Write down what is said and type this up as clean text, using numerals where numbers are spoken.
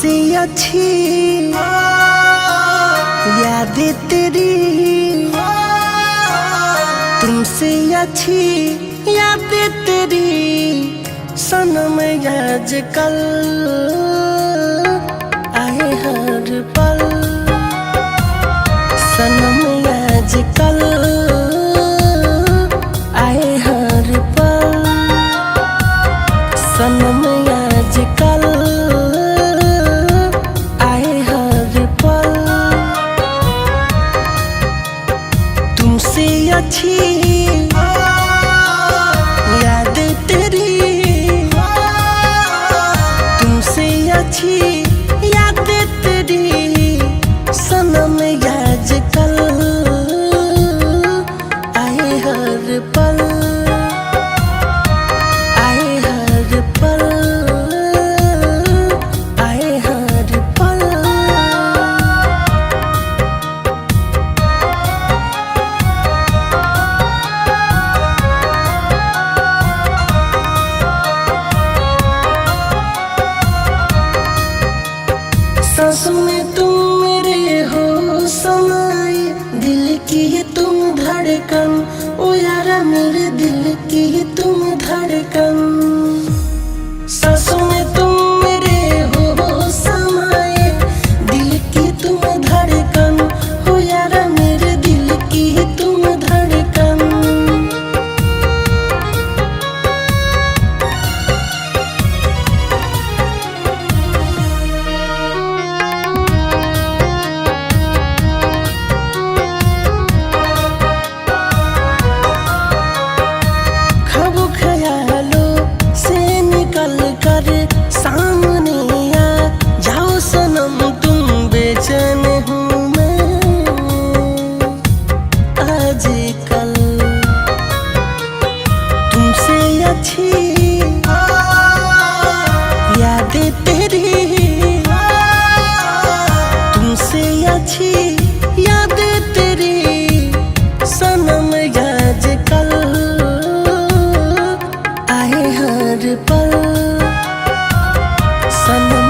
तुमसे अच्छी यादें तेरी, तुमसे अच्छी यादें तेरी सनम आजकल आए हर पल, सनम आजकल आए हर पल, सनम आजकल आए हर पल। तुमसे अच्छी यादें तेरी, तुमसे अच्छी यादें तेरी सनम आजकल आए हर पल, आए हर पल, आए हर पल। सांस में तुम मेरे हो समाए, दिल की है तुम धड़कन, ओ यारा मेरे दिल की है तुम धड़कन। सांसों में तुम मेरे हो समाए, दिल की तुम धड़कन, ओ यारा मेरे दिल की है तुम धड़कन। सामने आ जाओ सनम तुम बेचैन हूँ मैं आजकल, तुमसे अच्छी यादें तेरी, तुमसे अच्छी यादें तेरी सनम आजकल आए हर पल, सनम